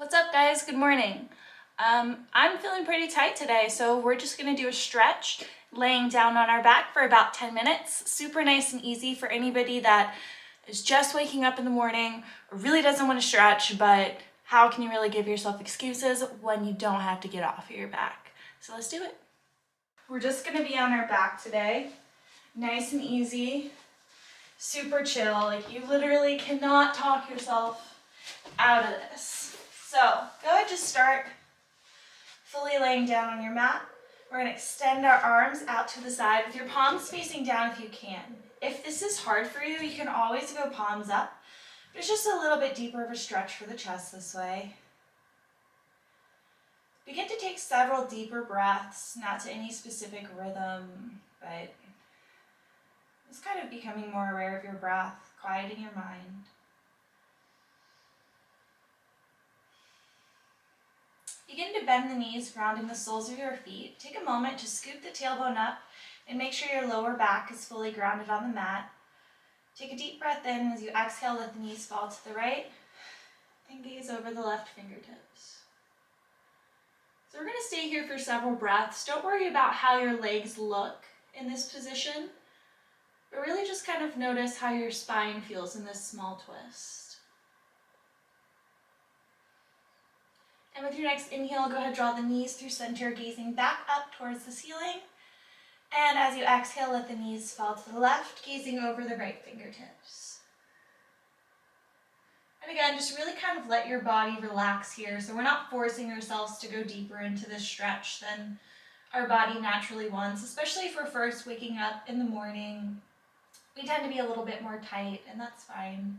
What's up, guys? Good morning. I'm feeling pretty tight today, so we're just gonna do a stretch, laying down on our back for about 10 minutes. Super nice and easy for anybody that is just waking up in the morning or really doesn't want to stretch, but how can you really give yourself excuses when you don't have to get off of your back? So let's do it. We're just gonna be on our back today. Nice and easy, super chill. Like, you literally cannot talk yourself out of this. So go ahead, just start fully laying down on your mat. We're going to extend our arms out to the side with your palms facing down if you can. If this is hard for you, you can always go palms up. But it's just a little bit deeper of a stretch for the chest this way. Begin to take several deeper breaths, not to any specific rhythm, but just kind of becoming more aware of your breath, quieting your mind. Begin to bend the knees, grounding the soles of your feet. Take a moment to scoop the tailbone up and make sure your lower back is fully grounded on the mat. Take a deep breath in. As you exhale, let the knees fall to the right and gaze over the left fingertips. So we're going to stay here for several breaths. Don't worry about how your legs look in this position, but really just kind of notice how your spine feels in this small twist. And with your next inhale, go ahead, draw the knees through center, gazing back up towards the ceiling. And as you exhale, let the knees fall to the left, gazing over the right fingertips. And again, just really kind of let your body relax here. So we're not forcing ourselves to go deeper into this stretch than our body naturally wants, especially if we're first waking up in the morning. We tend to be a little bit more tight, and that's fine.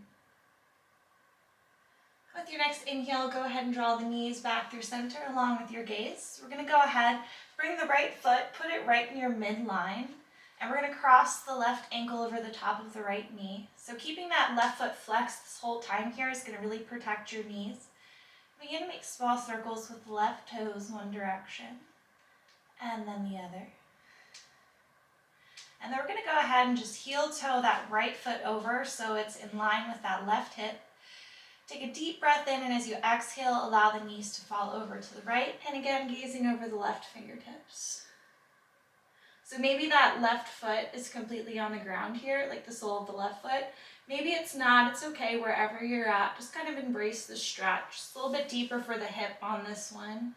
With your next inhale, go ahead and draw the knees back through center along with your gaze. We're going to go ahead, bring the right foot, put it right in your midline, and we're going to cross the left ankle over the top of the right knee. So keeping that left foot flexed this whole time here is going to really protect your knees. Begin to make small circles with the left toes one direction, and then the other. And then we're going to go ahead and just heel toe that right foot over so it's in line with that left hip. Take a deep breath in, and as you exhale, allow the knees to fall over to the right, and again, gazing over the left fingertips. So maybe that left foot is completely on the ground here, like the sole of the left foot. Maybe it's not, it's okay wherever you're at. Just kind of embrace the stretch. Just a little bit deeper for the hip on this one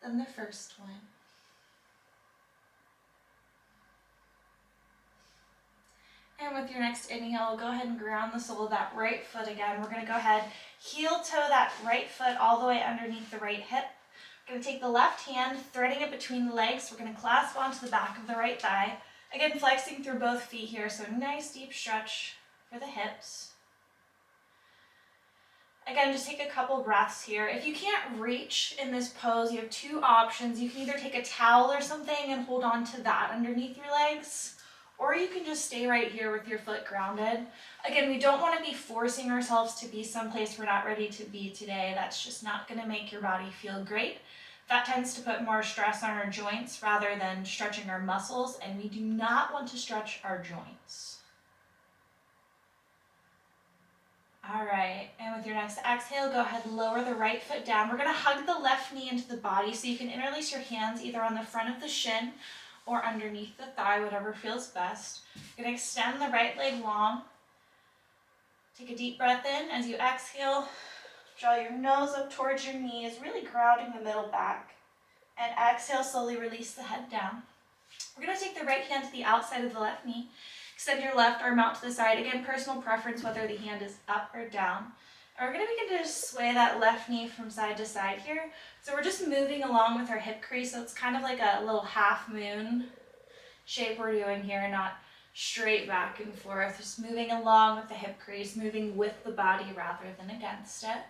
than the first one. And with your next inhale, go ahead and ground the sole of that right foot again. We're going to go ahead, heel toe that right foot all the way underneath the right hip. We're going to take the left hand, threading it between the legs. We're going to clasp onto the back of the right thigh. Again, flexing through both feet here, so nice deep stretch for the hips. Again, just take a couple breaths here. If you can't reach in this pose, you have two options. You can either take a towel or something and hold on to that underneath your legs, or you can just stay right here with your foot grounded. Again, we don't want to be forcing ourselves to be someplace we're not ready to be today. That's just not going to make your body feel great. That tends to put more stress on our joints rather than stretching our muscles, and we do not want to stretch our joints. All right, and with your next exhale, go ahead and lower the right foot down. We're going to hug the left knee into the body, so you can interlace your hands either on the front of the shin or underneath the thigh, whatever feels best. You're going to extend the right leg long. Take a deep breath in. As you exhale, draw your nose up towards your knees, really grounding the middle back. And exhale, slowly release the head down. We're going to take the right hand to the outside of the left knee. Extend your left arm out to the side. Again, personal preference whether the hand is up or down. And we're going to begin to just sway that left knee from side to side here. So we're just moving along with our hip crease. So it's kind of like a little half moon shape we're doing here, not straight back and forth. Just moving along with the hip crease, moving with the body rather than against it.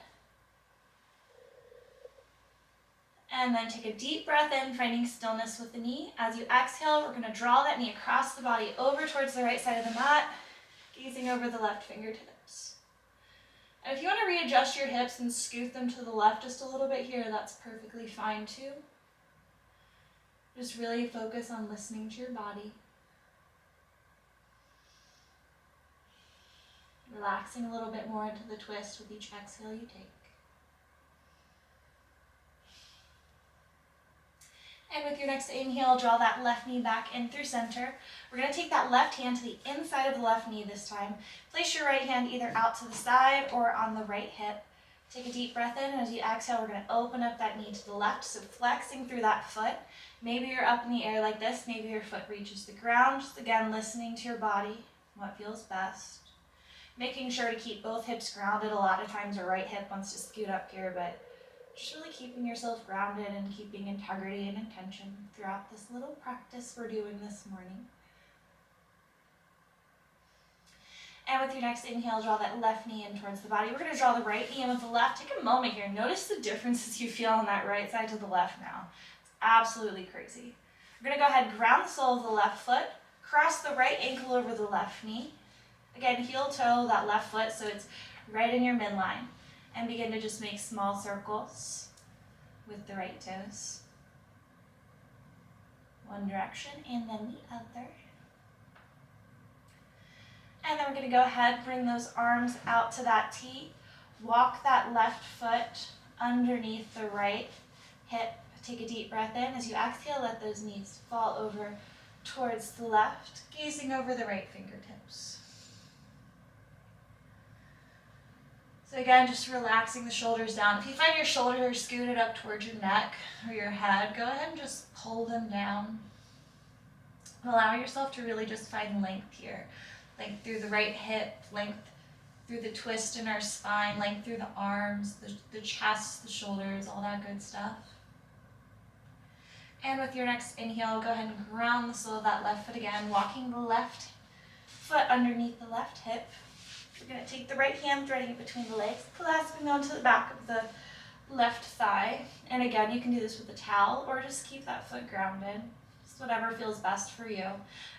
And then take a deep breath in, finding stillness with the knee. As you exhale, we're going to draw that knee across the body over towards the right side of the mat, gazing over the left fingertips. And if you want to readjust your hips and scoot them to the left just a little bit here, that's perfectly fine too. Just really focus on listening to your body. Relaxing a little bit more into the twist with each exhale you take. And with your next inhale, draw that left knee back in through center. We're going to take that left hand to the inside of the left knee this time. Place your right hand either out to the side or on the right hip. Take a deep breath in, and as you exhale, we're going to open up that knee to the left, so flexing through that foot. Maybe you're up in the air like this, maybe your foot reaches the ground. Just again, listening to your body, what feels best. Making sure to keep both hips grounded. A lot of times our right hip wants to scoot up here, but just really keeping yourself grounded and keeping integrity and intention throughout this little practice we're doing this morning. And with your next inhale, draw that left knee in towards the body. We're going to draw the right knee in with the left. Take a moment here. Notice the differences you feel on that right side to the left now. It's absolutely crazy. We're going to go ahead and ground the sole of the left foot. Cross the right ankle over the left knee. Again, heel toe that left foot so it's right in your midline. And begin to just make small circles with the right toes. One direction and then the other. And then we're going to go ahead, bring those arms out to that T. Walk that left foot underneath the right hip. Take a deep breath in. As you exhale, let those knees fall over towards the left, gazing over the right fingertips. So again, just relaxing the shoulders down. If you find your shoulders scooted up towards your neck or your head, go ahead and just pull them down. Allow yourself to really just find length here. Length through the right hip, length through the twist in our spine, length through the arms, the chest, the shoulders, all that good stuff. And with your next inhale, go ahead and ground the sole of that left foot again, walking the left foot underneath the left hip. We're going to take the right hand, threading it between the legs, clasping onto the back of the left thigh. And again, you can do this with a towel or just keep that foot grounded. Just whatever feels best for you.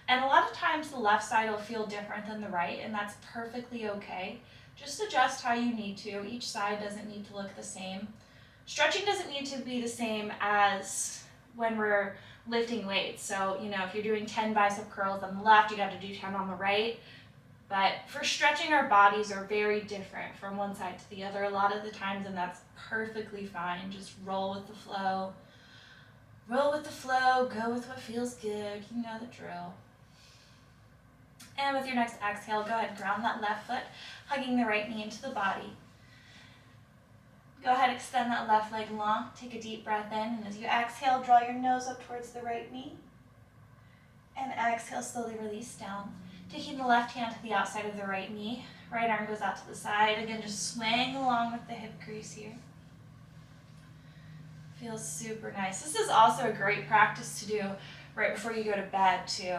And a lot of times the left side will feel different than the right, and that's perfectly okay. Just adjust how you need to. Each side doesn't need to look the same. Stretching doesn't need to be the same as when we're lifting weights. So, if you're doing 10 bicep curls on the left, you got to do 10 on the right. But for stretching, our bodies are very different from one side to the other a lot of the times, and that's perfectly fine. Just roll with the flow. Roll with the flow, go with what feels good. You know the drill. And with your next exhale, go ahead and ground that left foot, hugging the right knee into the body. Go ahead, extend that left leg long. Take a deep breath in, and as you exhale, draw your nose up towards the right knee. And exhale, slowly release down. Taking the left hand to the outside of the right knee. Right arm goes out to the side. Again, just swaying along with the hip crease here. Feels super nice. This is also a great practice to do right before you go to bed too.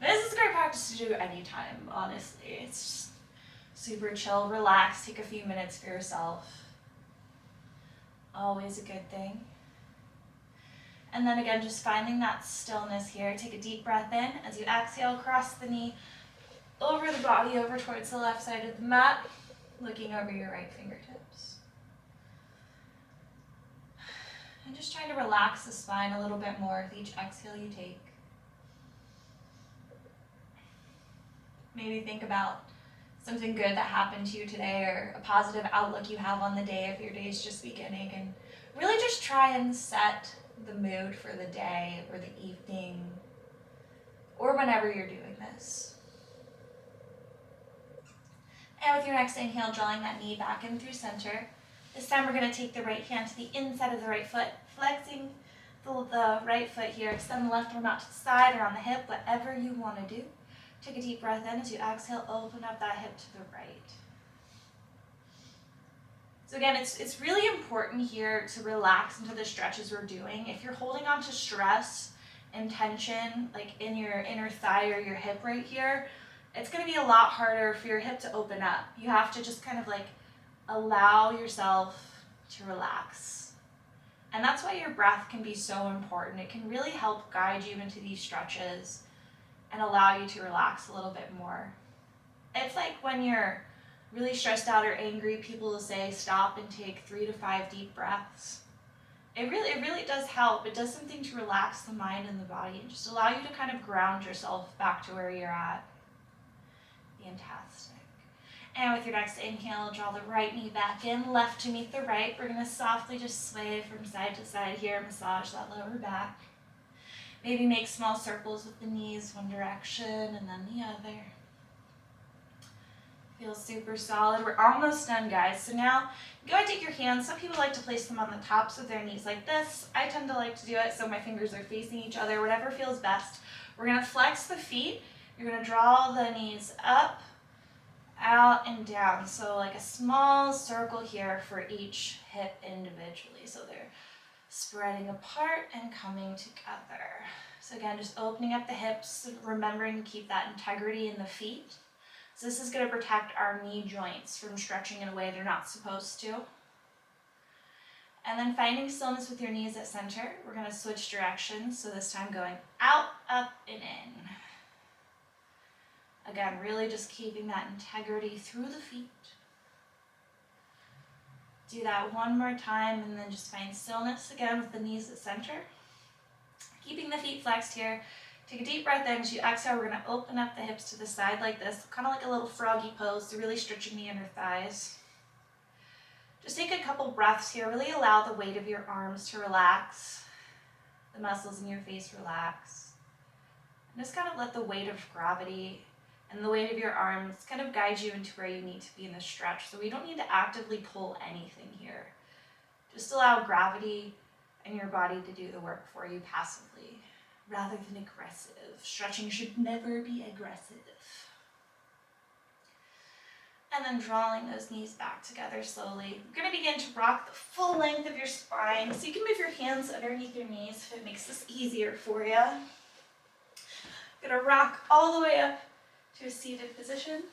This is a great practice to do anytime, honestly. It's just super chill, relax, take a few minutes for yourself. Always a good thing. And then again, just finding that stillness here. Take a deep breath in. As you exhale, cross the knee over the body, over towards the left side of the mat, looking over your right fingertips. And just trying to relax the spine a little bit more with each exhale you take. Maybe think about something good that happened to you today or a positive outlook you have on the day if your day is just beginning, and really just try and set the mood for the day or the evening or whenever you're doing this. And with your next inhale, drawing that knee back in through center. This time we're going to take the right hand to the inside of the right foot, flexing the right foot here. Extend the left arm out to the side or on the hip, whatever you want to do. Take a deep breath in. As you exhale, open up that hip to the right. So again, it's really important here to relax into the stretches we're doing. If you're holding on to stress and tension, like in your inner thigh or your hip right here, it's going to be a lot harder for your hip to open up. You have to just kind of like allow yourself to relax. And that's why your breath can be so important. It can really help guide you into these stretches and allow you to relax a little bit more. It's like when you're really stressed out or angry, people will say stop and take 3 to 5 deep breaths. It really does help. It does something to relax the mind and the body and just allow you to kind of ground yourself back to where you're at. Fantastic. And with your next inhale, draw the right knee back in, left to meet the right. We're going to softly just sway from side to side here, massage that lower back. Maybe make small circles with the knees, one direction and then the other. Feels super solid. We're almost done, guys. So now go ahead and take your hands. Some people like to place them on the tops of their knees like this. I tend to like to do it so my fingers are facing each other, whatever feels best. We're gonna flex the feet. You're gonna draw the knees up, out, and down. So like a small circle here for each hip individually. So they're spreading apart and coming together. So again, just opening up the hips, remembering to keep that integrity in the feet. So this is going to protect our knee joints from stretching in a way they're not supposed to. And then finding stillness with your knees at center. We're going to switch directions. So this time going out, up, and in. Again, really just keeping that integrity through the feet. Do that one more time and then just find stillness again with the knees at center. Keeping the feet flexed here. Take a deep breath in. As you exhale, we're going to open up the hips to the side like this, kind of like a little froggy pose, so really stretching the inner thighs. Just take a couple breaths here. Really allow the weight of your arms to relax, the muscles in your face relax. And just kind of let the weight of gravity and the weight of your arms kind of guide you into where you need to be in the stretch. So we don't need to actively pull anything here. Just allow gravity and your body to do the work for you passively, rather than aggressive. Stretching should never be aggressive. And then drawing those knees back together slowly. We're going to begin to rock the full length of your spine. So you can move your hands underneath your knees if it makes this easier for you. Going to rock all the way up to a seated position.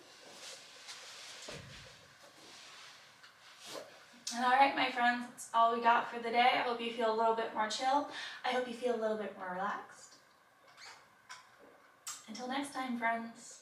And all right, my friends, that's all we got for the day. I hope you feel a little bit more chill. I hope you feel a little bit more relaxed. Until next time, friends.